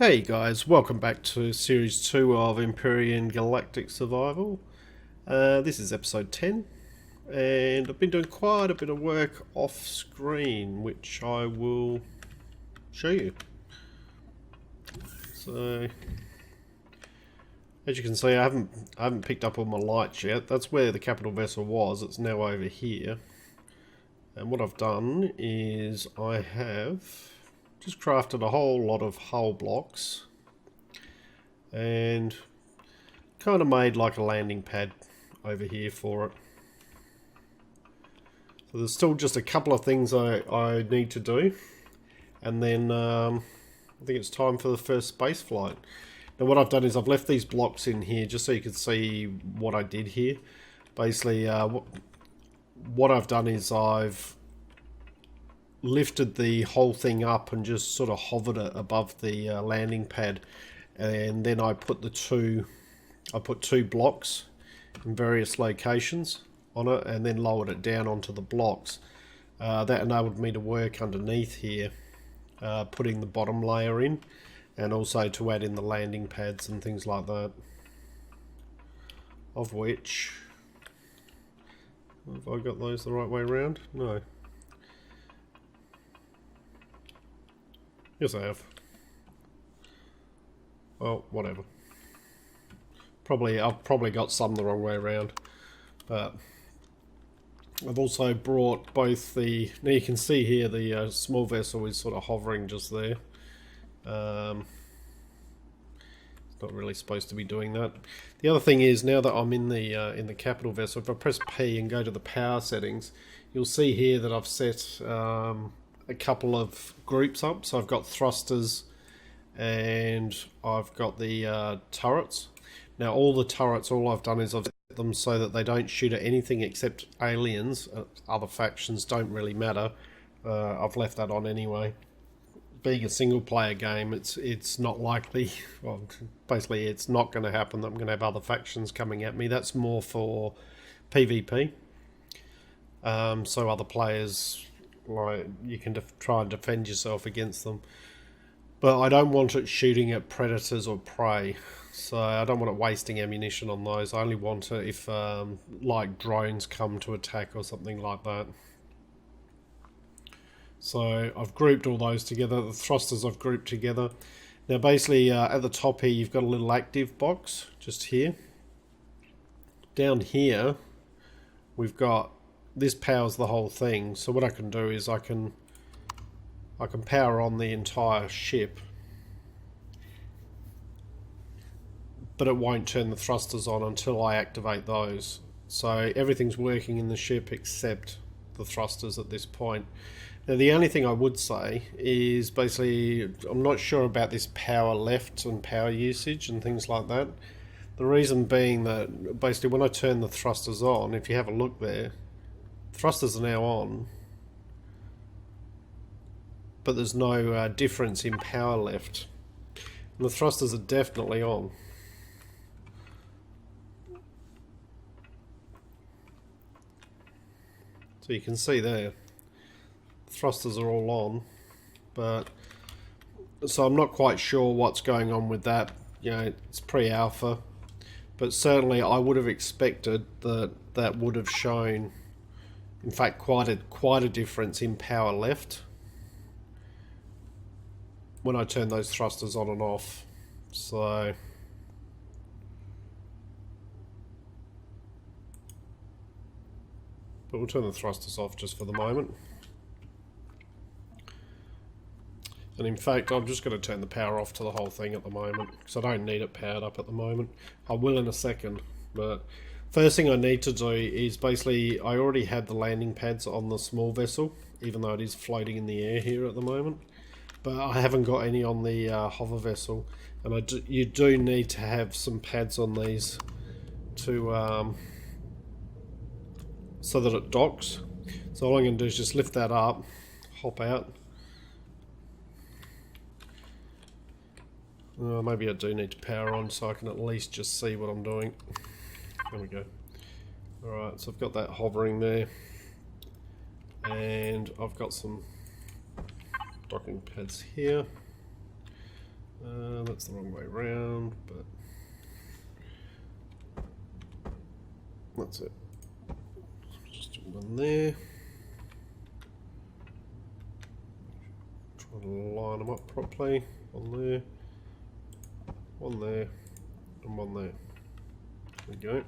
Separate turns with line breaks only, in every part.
Hey guys, welcome back to Series 2 of Empyrion Galactic Survival. This is episode 10, and I've been doing quite a bit of work off screen, which I will show you. So, as you can see, I haven't picked up all my lights yet. That's where the capital vessel was. It's now over here. And what I've done is I have just crafted a whole lot of hull blocks and kind of made like a landing pad over here for it. So there's still just a couple of things I need to do, and then I think it's time for the first space flight. Now what I've done is I've left these blocks in here just so you can see what I did here. Basically what I've done is I've lifted the whole thing up and just sort of hovered it above the landing pad, and then I put two blocks in various locations on it and then lowered it down onto the blocks. That enabled me to work underneath here, putting the bottom layer in, and also to add in the landing pads and things like that, of which, have I got those the right way around? No. Yes, I have. Well, whatever. I've probably got some the wrong way around, but I've also brought both the. Now you can see here the small vessel is sort of hovering just there. It's not really supposed to be doing that. The other thing is, now that I'm in the capital vessel, if I press P and go to the power settings, you'll see here that I've set a couple of groups up. So I've got thrusters and I've got the turrets. Now all the turrets, all I've done is I've set them so that they don't shoot at anything except aliens. Other factions don't really matter. I've left that on anyway. Being a single player game, it's not likely, well, basically it's not going to happen that I'm going to have other factions coming at me. That's more for PvP. So other players, like, you can try and defend yourself against them, but I don't want it shooting at predators or prey, so I don't want it wasting ammunition on those. I only want it if like drones come to attack or something like that. So I've grouped all those together. The thrusters I've grouped together. Now basically at the top here you've got a little active box just here. Down here we've got, this powers the whole thing. So what I can do is I can power on the entire ship, but it won't turn the thrusters on until I activate those. So everything's working in the ship except the thrusters at this point. Now the only thing I would say is basically I'm not sure about this power left and power usage and things like that. The reason being that basically when I turn the thrusters on, if you have a look there, thrusters are now on, but there's no difference in power left, and the thrusters are definitely on. So you can see there, the thrusters are all on, but so I'm not quite sure what's going on with that. You know, it's pre-alpha, but certainly I would have expected that would have shown, in fact, quite a difference in power left when I turn those thrusters on and off. So but we'll turn the thrusters off just for the moment. And in fact, I'm just going to turn the power off to the whole thing at the moment, because I don't need it powered up at the moment. I will in a second, but first thing I need to do is basically, I already had the landing pads on the small vessel, even though it is floating in the air here at the moment. But I haven't got any on the hover vessel, and you do need to have some pads on these to so that it docks. So all I'm going to do is just lift that up, hop out. Maybe I do need to power on so I can at least just see what I'm doing. There we go. Alright, so I've got that hovering there, and I've got some docking pads here. That's the wrong way round, but that's it. Just do one there. Try to line them up properly. One there, and one there. There we go.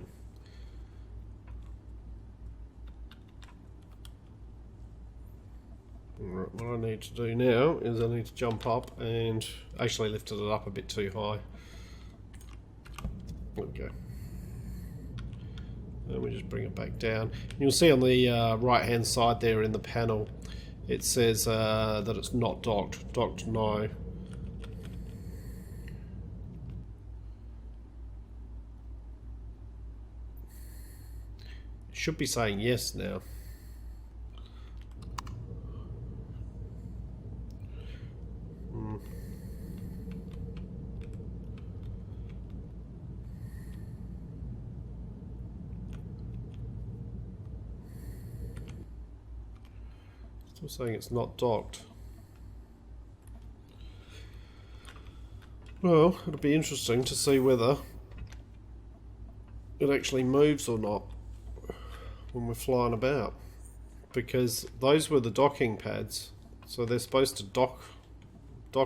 Right, what I need to do now is I need to jump up and actually lifted it up a bit too high. There we go. And we just bring it back down. You'll see on the right hand side there in the panel it says that it's not docked. Docked no. It should be saying yes now. Still saying it's not docked. Well, it'll be interesting to see whether it actually moves or not when we're flying about, because those were the docking pads, so they're supposed to dock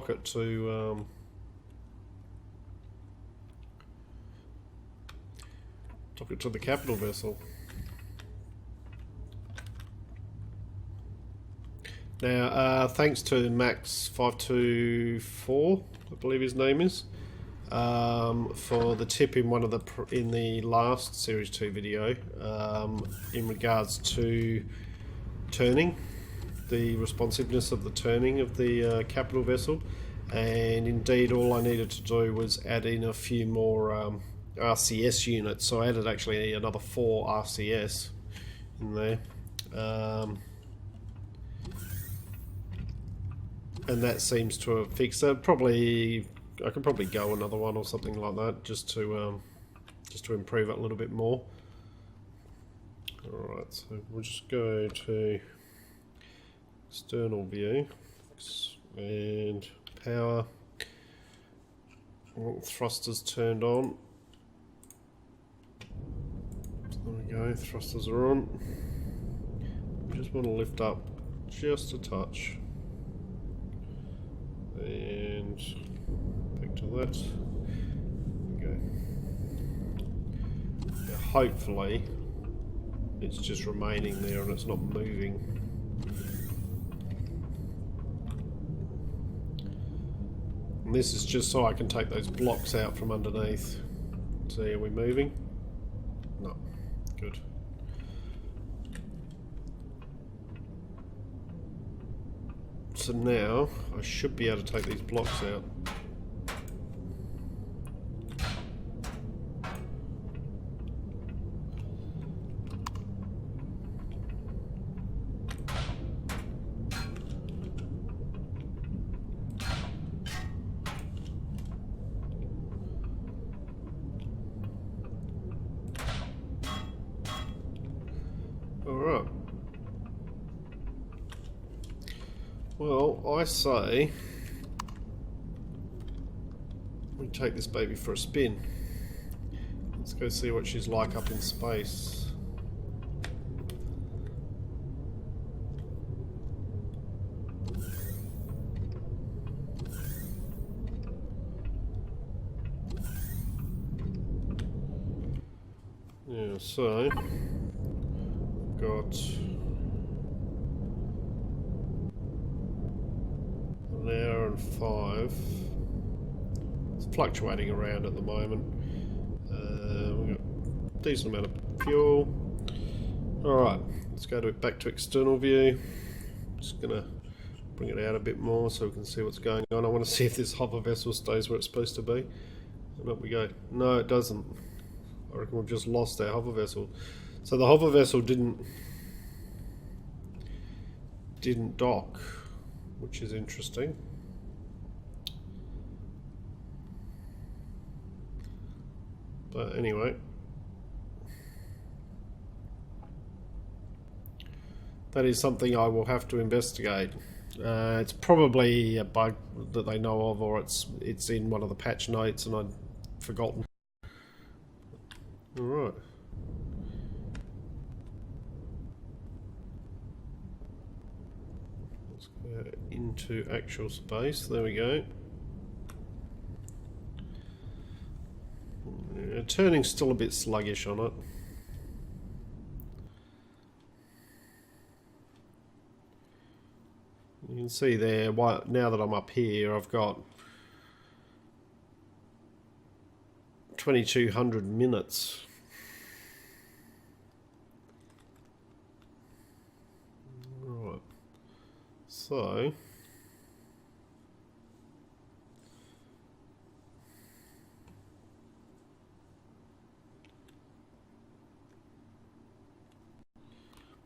it to dock it to the capital vessel. Now, thanks to Max524, I believe his name is, for the tip in one of the last Series 2 video in regards to turning, the responsiveness of the turning of the capital vessel, and indeed all I needed to do was add in a few more RCS units. So I added actually another 4 RCS in there. And that seems to have fixed it. I could probably go another one or something like that, just to improve it a little bit more. All right, so we'll just go to external view and power. Thrusters turned on. So there we go. Thrusters are on. We just want to lift up just a touch. And back to that. There we go. Now hopefully it's just remaining there and it's not moving. And this is just so I can take those blocks out from underneath. See, are we moving? No. Good. So now I should be able to take these blocks out. All right. Well, I say we take this baby for a spin. Let's go see what she's like up in space. Yeah, so got an hour and 5. It's fluctuating around at the moment. We've got a decent amount of fuel. Alright, let's go back to external view. Just gonna bring it out a bit more so we can see what's going on. I want to see if this hover vessel stays where it's supposed to be. And up we go. No, it doesn't. I reckon we've just lost our hover vessel. So the hover vessel didn't dock, which is interesting. But anyway, that is something I will have to investigate It's probably a bug that they know of, or it's in one of the patch notes and I'd forgotten. Alright. Let's go into actual space. There we go. Turning's still a bit sluggish on it. You can see there, now that I'm up here, I've got 2200 minutes. Right. So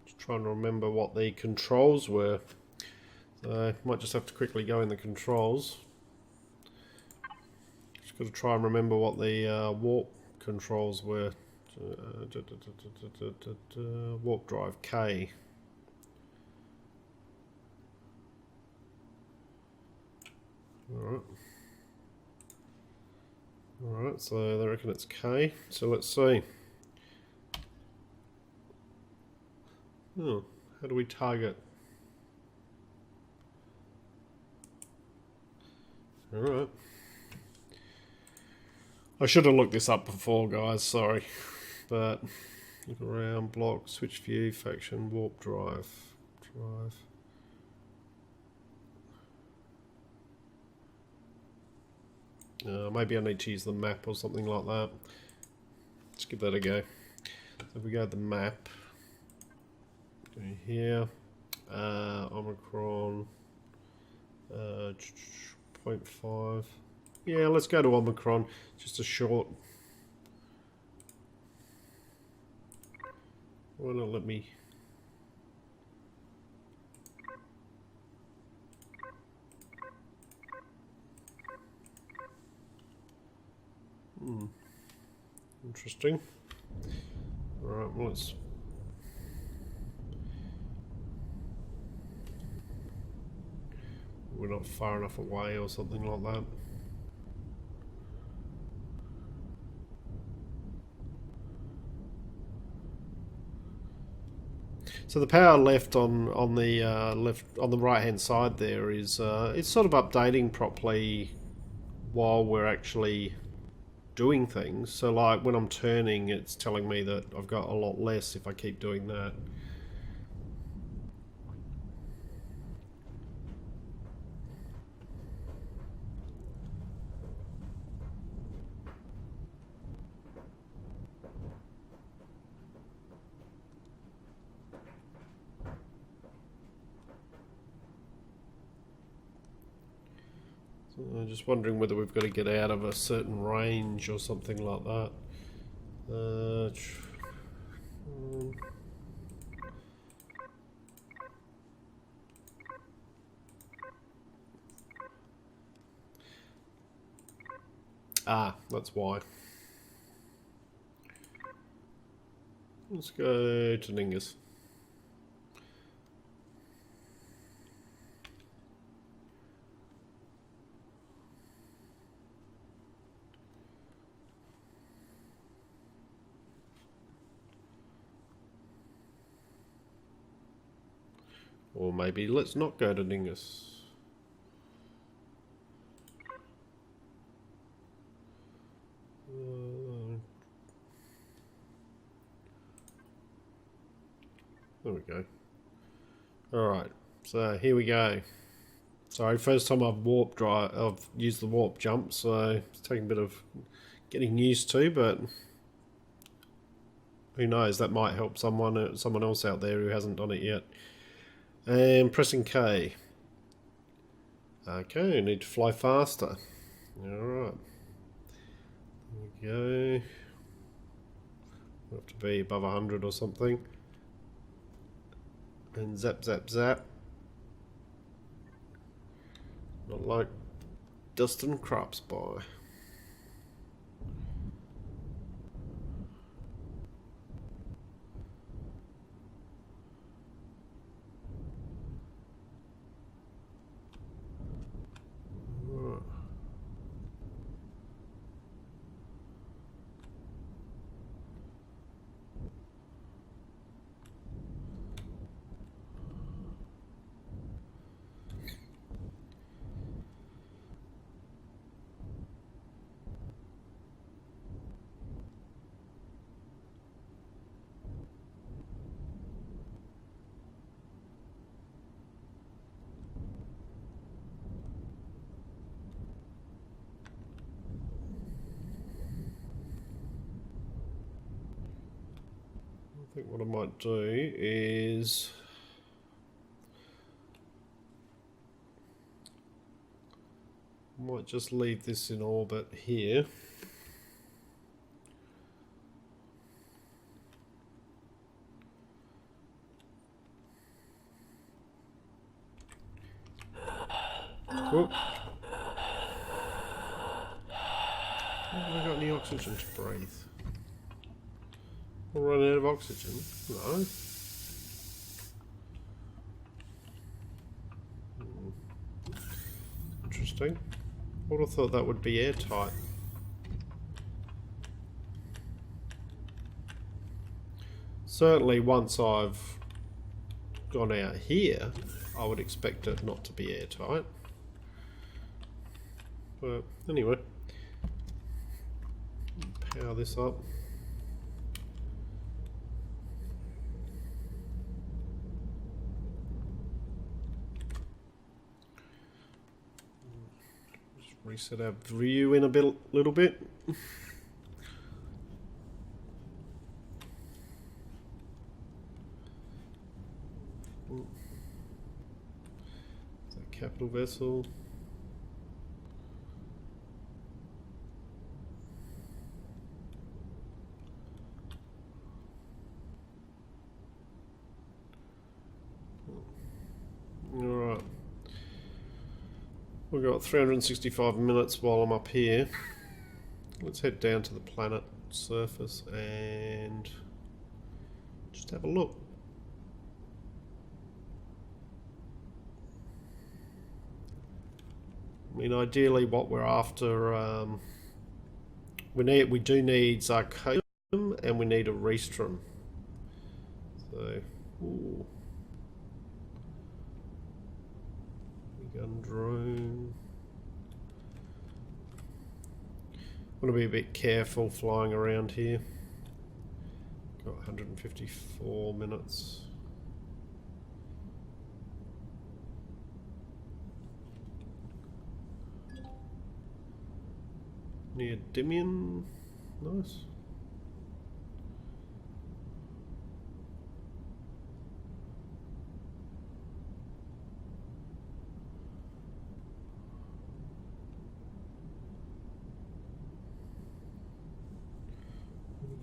just trying to remember what the controls were. So might just have to quickly go in the controls. Just got to try and remember what the warp controls were. Warp drive K. Alright. Alright, so they reckon it's K. So let's see. Oh, how do we target? Alright. I should have looked this up before, guys, sorry. But look around, block, switch view, faction, warp drive. Maybe I need to use the map or something like that. Let's give that a go. So if we go to the map, go here, Omicron, 0.5. Yeah, let's go to Omicron. Just a short. Why not let me? Interesting. Alright, well let's... We're not far enough away or something like that. So the power left on the right hand side there is it's sort of updating properly while we're actually doing things. So like when I'm turning, it's telling me that I've got a lot less if I keep doing that. I'm just wondering whether we've got to get out of a certain range or something like that. That's why. Let's go to Ningus. Or maybe let's not go to Ningus. There we go. Alright, so here we go. Sorry, first time I've used the warp jump, so it's taking a bit of getting used to, but who knows, that might help someone else out there who hasn't done it yet. And pressing K. Okay, need to fly faster. Alright. There we go. Have to be above 100 or something. And zap, zap, zap. Not like Dustin Crops by. I think what I might do is I might just leave this in orbit here. Whoop. Haven't I got any oxygen to breathe? We'll run out of oxygen. No. Interesting. I would have thought that would be airtight. Certainly once I've gone out here, I would expect it not to be airtight. But anyway, power this up. Just reset our view in a little bit. Is that capital vessel? Alright. We've got 365 minutes while I'm up here. Let's head down to the planet surface and just have a look. I mean, ideally what we're after, we do need zirconium and we need a restrum. So, ooh. Gun drone. Want to be a bit careful flying around here. Got 154 minutes. Neodymium. Nice.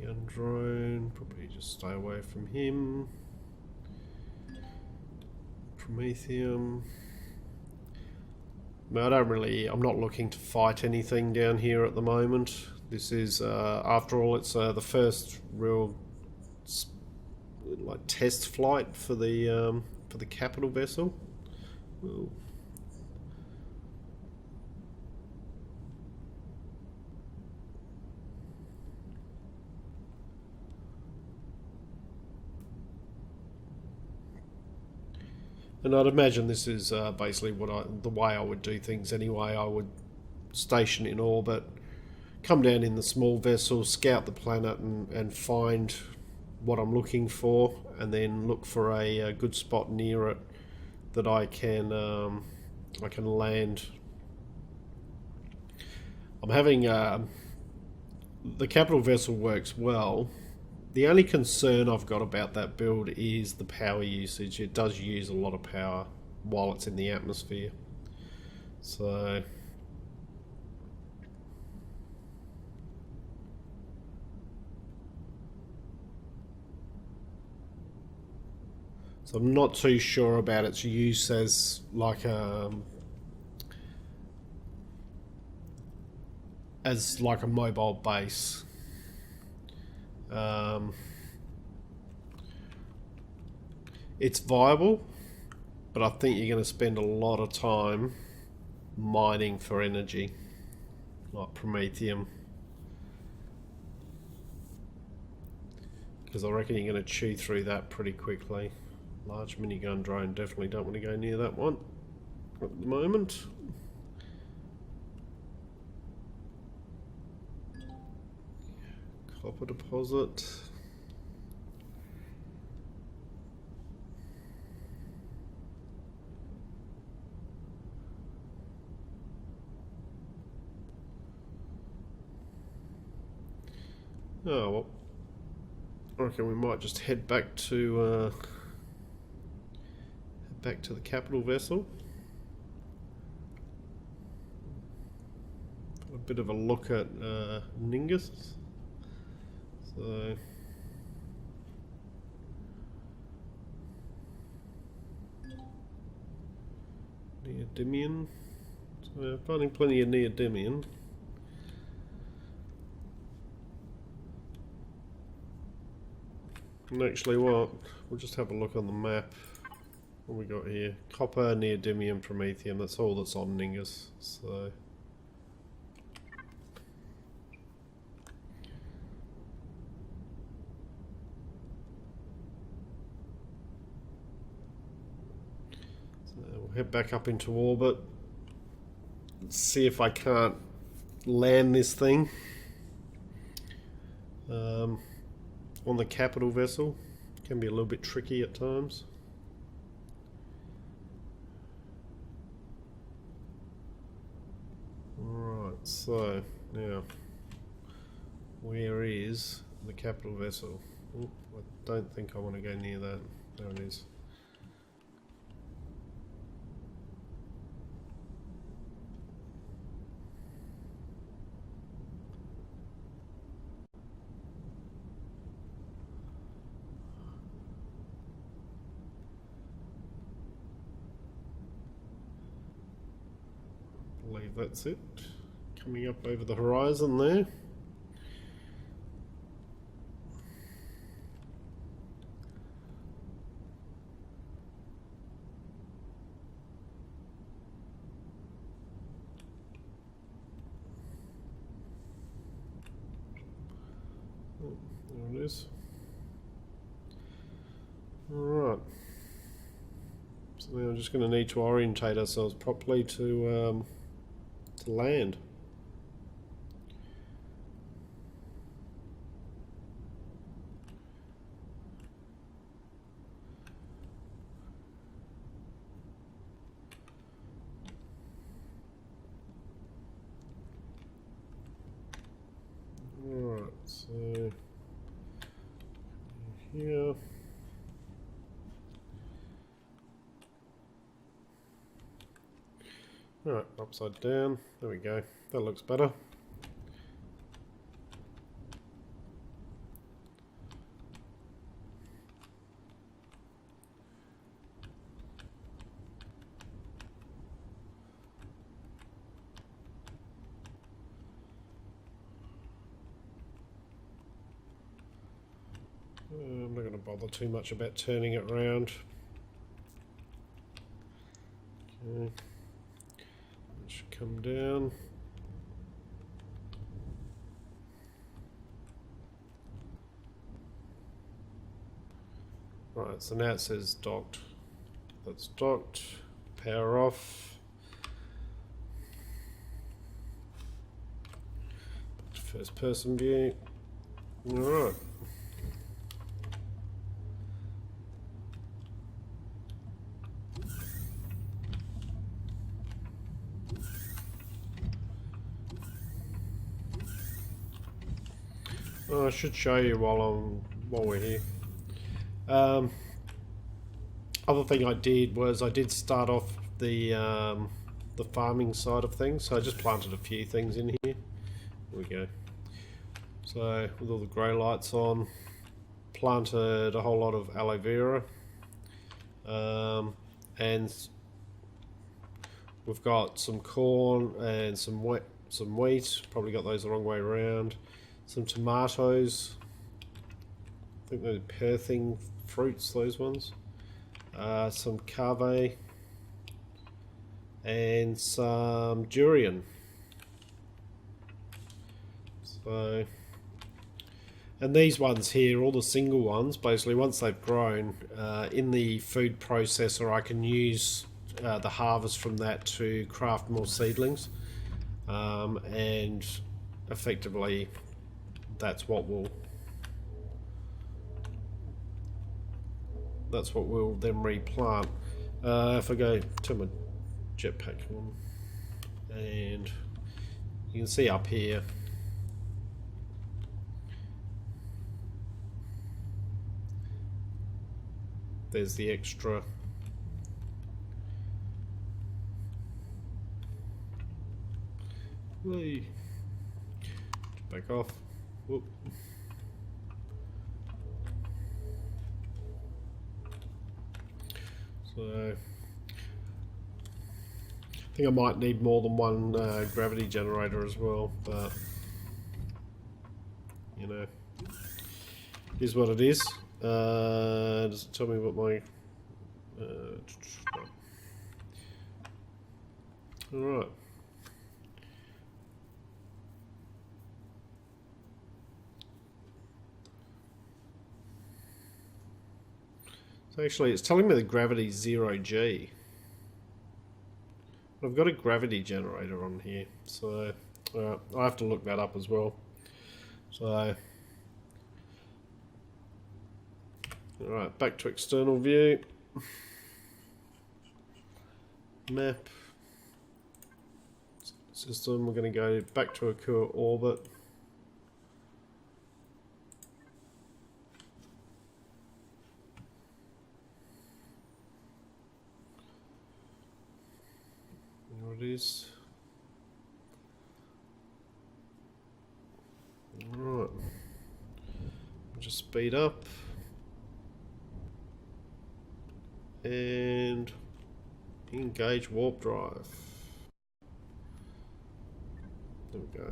Gun drone, probably just stay away from him. Promethium. I'm not looking to fight anything down here at the moment. This is, after all, it's the first real test flight for the capital vessel. Ooh. And I'd imagine this is basically the way I would do things anyway. I would station in orbit, come down in the small vessel, scout the planet and find what I'm looking for, and then look for a good spot near it that I can land. I'm having the capital vessel works well. The only concern I've got about that build is the power usage. It does use a lot of power while it's in the atmosphere. So I'm not too sure about its use as like a mobile base. It's viable, but I think you're going to spend a lot of time mining for energy, like promethium, because I reckon you're going to chew through that pretty quickly. Large minigun drone, definitely don't want to go near that one at the moment. Copper deposit. Oh well. I reckon we might just head back to the capital vessel. A bit of a look at Ningus. So Neodymium. So we're finding plenty of Neodymium. And actually what? We'll just have a look on the map. What we got here? Copper, Neodymium, Promethium. That's all that's on Ningus. So we'll head back up into orbit. See if I can't land this thing on the capital vessel. Can be a little bit tricky at times. Right, so now where is the capital vessel? Oh, I don't think I want to go near that. There it is. I believe that's it. Coming up over the horizon there. Oh, there it is. Alright. So now we're just going to need to orientate ourselves properly to land. Alright, so here. Alright, upside down. There we go. That looks better. I'm not going to bother too much about turning it around. Okay. It should come down. Right, so now it says docked. That's docked. Power off. First person view. Alright. Oh, I should show you while we're here. Other thing I did was I did start off the farming side of things, so I just planted a few things in here. Here we go. So with all the grey lights on, planted a whole lot of aloe vera, and we've got some corn and some wheat. Probably got those the wrong way around. Some tomatoes. I think they're Perthing fruits, those ones. Some cave and some durian. So, and these ones here, all the single ones, basically once they've grown, in the food processor I can use the harvest from that to craft more seedlings, and effectively that's what we'll then replant. If I go turn my jetpack on, and you can see up here there's the extra. Whee. Back off. Whoop. So I think I might need more than one gravity generator as well, but you know, it is what it is. Does it tell me what my alright. So actually it's telling me the gravity's 0G. I've got a gravity generator on here, so I have to look that up as well. So, alright, back to external view. Map. System, we're going to go back to a core orbit. There it is. Alright. Just speed up. And engage warp drive. There we go.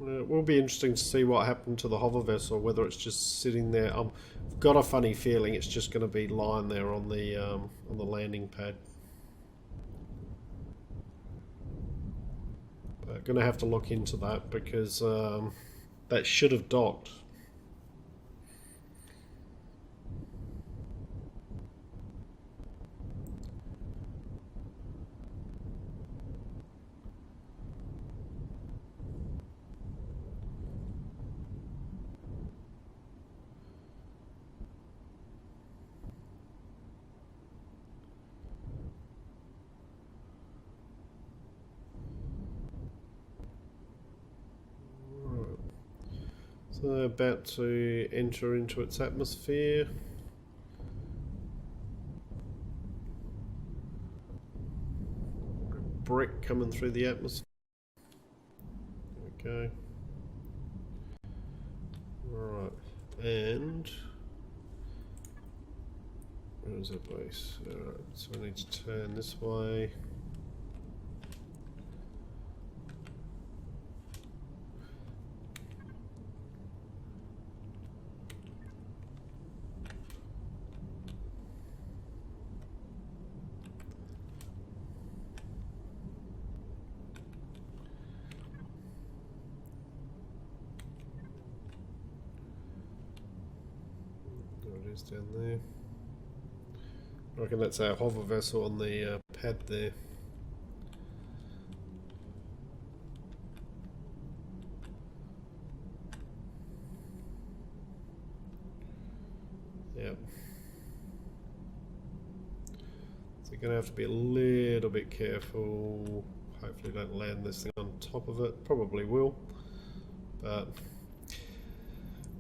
It will be interesting to see what happened to the hover vessel, whether it's just sitting there. I've got a funny feeling it's just going to be lying there on the landing pad. But going to have to look into that because that should have docked. So about to enter into its atmosphere. Brick coming through the atmosphere. Okay. Right, and where's our base? Alright, so I need to turn this way. Down there. I reckon that's our hover vessel on the pad there. Yep. So you're going to have to be a little bit careful. Hopefully don't land this thing on top of it. Probably will. But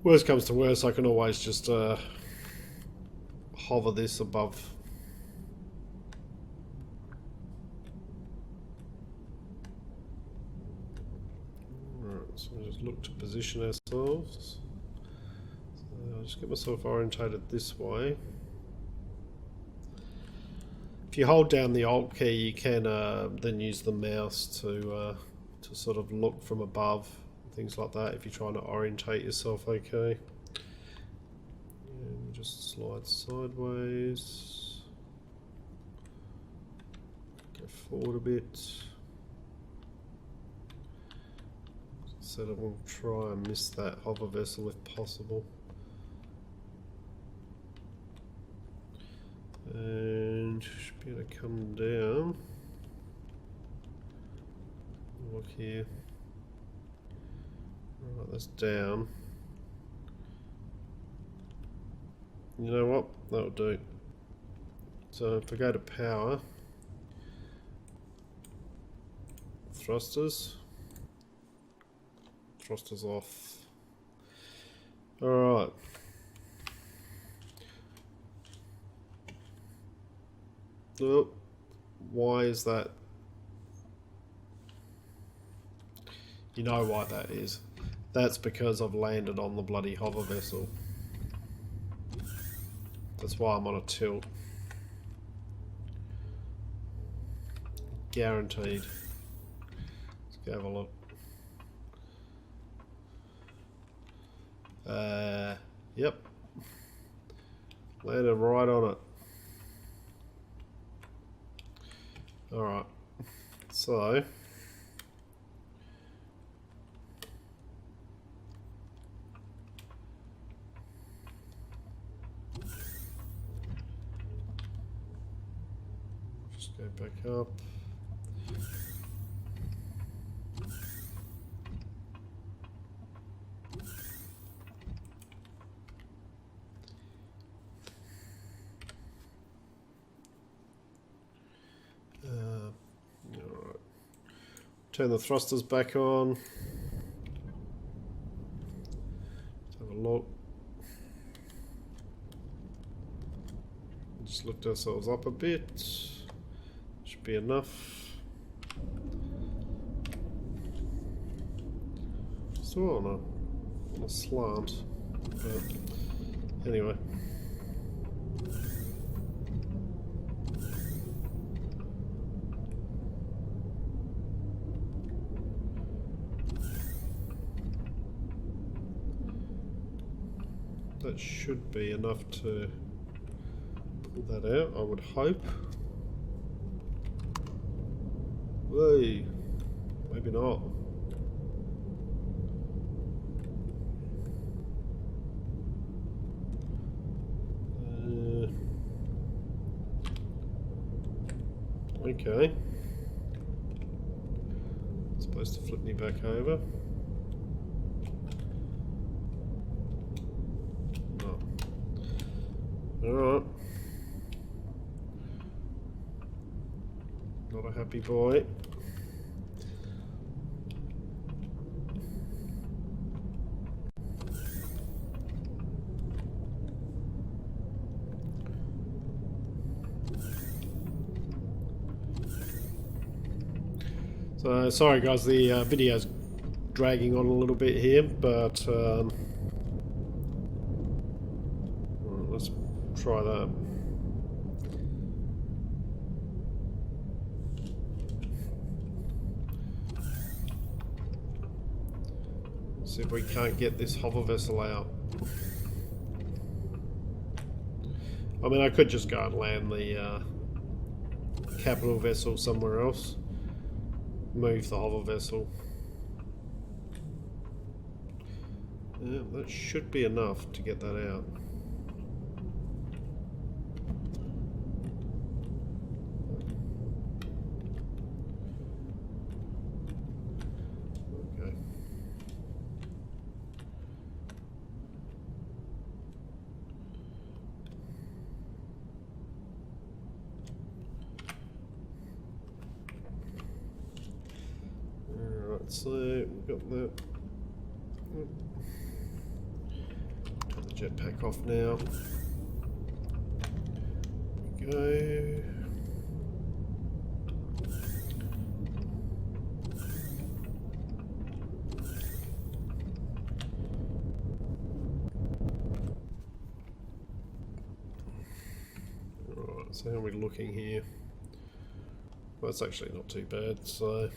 worst comes to worst, I can always just hover this above. Right, so we'll just look to position ourselves. So I'll just get myself orientated this way. If you hold down the Alt key, you can then use the mouse to sort of look from above, things like that. If you're trying to orientate yourself, okay. Just slide sideways, go forward a bit. So that we'll try and miss that hover vessel if possible. And should be able to come down. Look here. Right, that's down. You know what? That'll do. So if I go to power, thrusters off. Alright. Oh, why is that? You know why that is. That's because I've landed on the bloody hover vessel. That's why I'm on a tilt. Guaranteed. Let's go have a look. Yep. Landed right on it. Alright. So just go back up. Alright. Turn the thrusters back on. Let's have a look. Just lift ourselves up a bit. Should be enough. Still on a slant, but anyway. That should be enough to pull that out, I would hope. Whoa, maybe not. Okay. It's supposed to flip me back over. Alright. Not a happy boy. So sorry guys, the video's dragging on a little bit here, but let's try that. See if we can't get this hover vessel out. I mean, I could just go and land the capital vessel somewhere else. Move the hover vessel. Yeah, that should be enough to get that out. Okay. Alright, so we've got that. Turn the jetpack off now. Go. Alright, so how are we looking here? Well, it's actually not too bad, so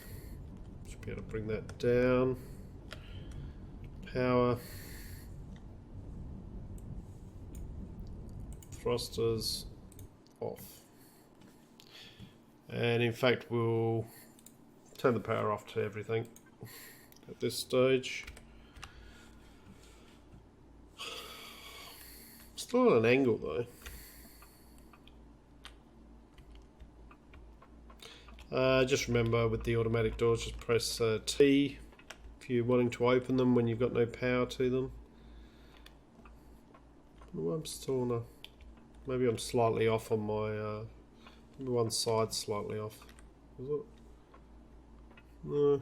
should be able to bring that down. Power. Thrusters off. And in fact we'll turn the power off to everything at this stage. Still on an angle though. Just remember with the automatic doors, just press T if you're wanting to open them when you've got no power to them. Oh, I'm still on a Maybe I'm slightly off on my... maybe one side slightly off. Is it? No.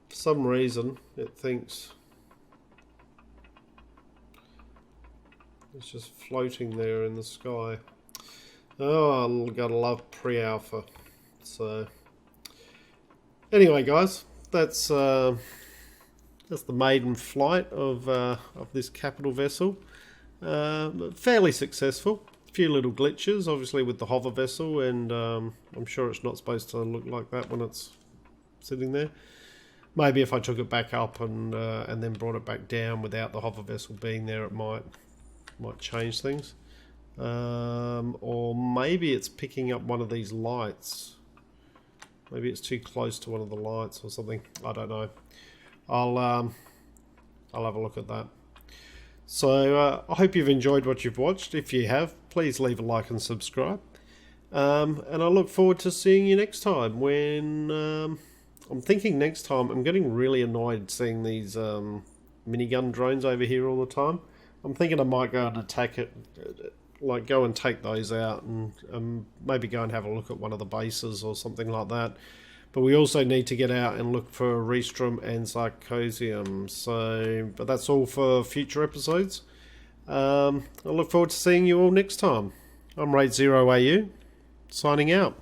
For some reason, it thinks it's just floating there in the sky. Oh, I'm gotta love pre-alpha. So, anyway, guys, that's the maiden flight of this capital vessel. Fairly successful. A few little glitches, obviously, with the hover vessel, and I'm sure it's not supposed to look like that when it's sitting there. Maybe if I took it back up and then brought it back down without the hover vessel being there, it might change things. Or maybe it's picking up one of these lights. Maybe it's too close to one of the lights or something. I don't know. I'll have a look at that. So I hope you've enjoyed what you've watched. If you have, please leave a like and subscribe. And I look forward to seeing you next time. When I'm thinking next time, I'm getting really annoyed seeing these minigun drones over here all the time. I'm thinking I might go and attack it, like go and take those out, and maybe go and have a look at one of the bases or something like that. But we also need to get out and look for Restrum and Sarcosium. So, but that's all for future episodes. I look forward to seeing you all next time. I'm Raid 0 AU, signing out.